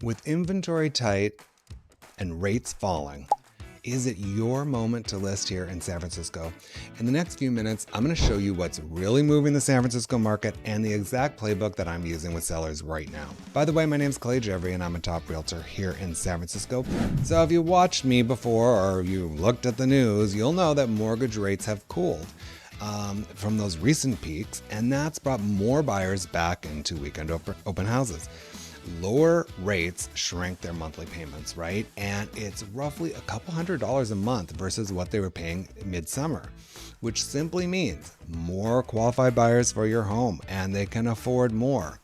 With inventory tight and rates falling, is it your moment to list here in San Francisco? In the next few minutes, I'm going to show you what's really moving the San Francisco market and the exact playbook that I'm using with sellers right now. By the way, my name's Gjevre and I'm a top realtor here in San Francisco. So if you watched me before or you looked at the news, you'll know that mortgage rates have cooled from those recent peaks, and that's brought more buyers back into weekend open houses. Lower rates shrank their monthly payments, right? And it's roughly a couple $100s a month versus what they were paying midsummer, which simply means more qualified buyers for your home and they can afford more.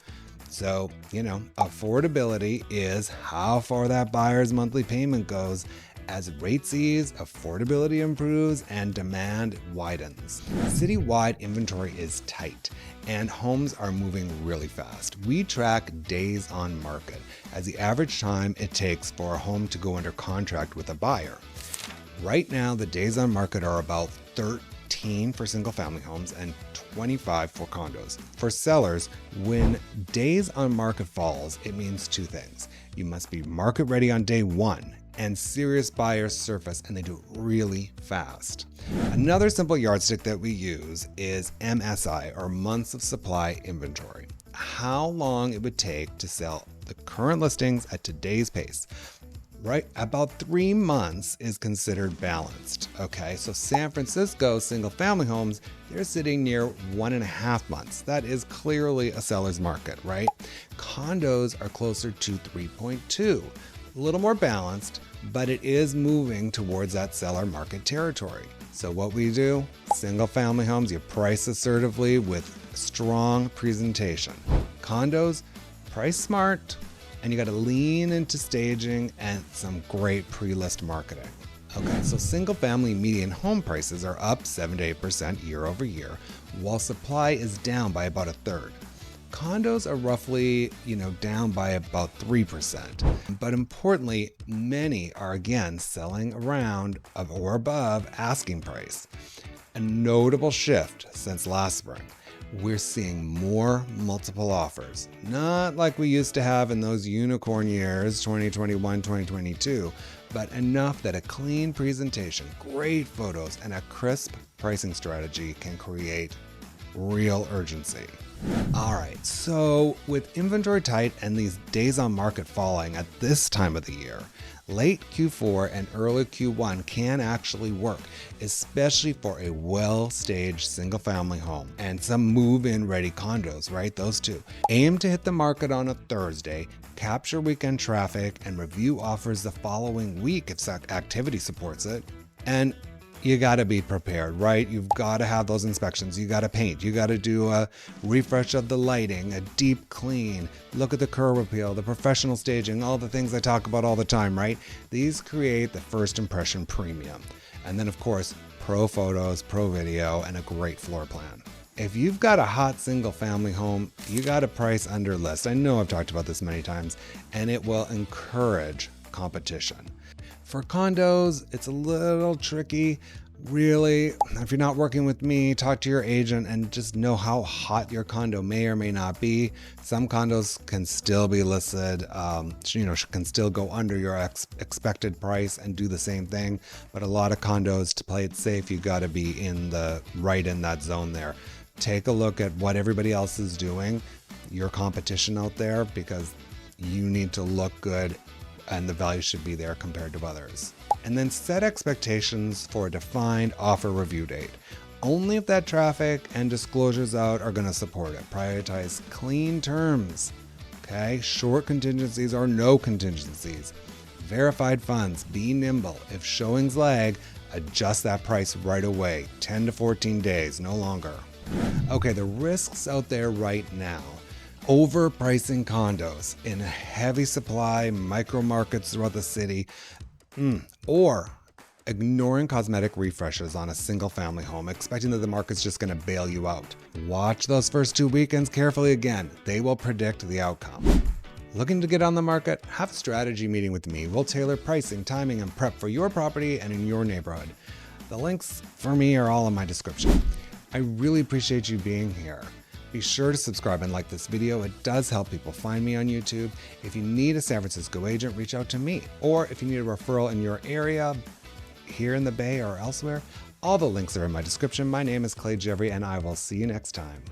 So, affordability is how far that buyer's monthly payment goes. As rates ease, affordability improves, and demand widens. Citywide inventory is tight, and homes are moving really fast. We track days on market as the average time it takes for a home to go under contract with a buyer. Right now, the days on market are about 13 for single-family homes and 25 for condos. For sellers, when days on market falls, it means two things. You must be market ready on day one, and serious buyers surface, and they do it really fast. Another simple yardstick that we use is MSI, or months of supply inventory. How long it would take to sell the current listings at today's pace. Right, about 3 months is considered balanced. Okay, so San Francisco single family homes, they're sitting near 1.5 months. That is clearly a seller's market, right? Condos are closer to 3.2. A little more balanced, but it is moving towards that seller market territory. So what we do, single family homes, you price assertively with strong presentation. Condos, price smart, and you got to lean into staging and some great pre-list marketing. Okay, so single family median home prices are up 7 to 8% year over year, while supply is down by about a third. Condos are roughly, down by about 3%. But importantly, many are again selling around or above asking price. A notable shift since last spring. We're seeing more multiple offers. Not like we used to have in those unicorn years, 2021, 2022, but enough that a clean presentation, great photos, and a crisp pricing strategy can create real urgency. All right, so with inventory tight and these days on market falling at this time of the year, late Q4 and early Q1 can actually work, especially for a well-staged single-family home and some move-in ready condos, right? Those two. Aim to hit the market on a Thursday, capture weekend traffic, and review offers the following week if activity supports it. And you got to be prepared, right? You've got to have those inspections. You got to paint. You got to do a refresh of the lighting, a deep clean, look at the curb appeal, the professional staging, all the things I talk about all the time, right? These create the first impression premium. And then, of course, pro photos, pro video, and a great floor plan. If you've got a hot single family home, you got to price under list. I know I've talked about this many times, and it will encourage competition. For condos, it's a little tricky. Really, if you're not working with me, talk to your agent and just know how hot your condo may or may not be. Some condos can still be listed, can still go under your expected price and do the same thing. But a lot of condos, to play it safe, you got to be in that zone there. Take a look at what everybody else is doing, your competition out there, because you need to look good and the value should be there compared to others. And then set expectations for a defined offer review date. Only if that traffic and disclosures out are going to support it. Prioritize clean terms. Okay, short contingencies or no contingencies. Verified funds, be nimble. If showings lag, adjust that price right away. 10 to 14 days, no longer. Okay, the risks out there right now. Overpricing condos in a heavy supply micro markets throughout the city, or ignoring cosmetic refreshes on a single family home, expecting that the market's just going to bail you out. Watch those first 2 weekends carefully again. They will predict the outcome. Looking to get on the market? Have a strategy meeting with me. We'll tailor pricing, timing, and prep for your property and in your neighborhood. The links for me are all in my description. I really appreciate you being here. Be sure to subscribe and like this video. It does help people find me on YouTube. If you need a San Francisco agent, reach out to me. Or if you need a referral in your area, here in the Bay or elsewhere, all the links are in my description. My name is Gjevre, and I will see you next time.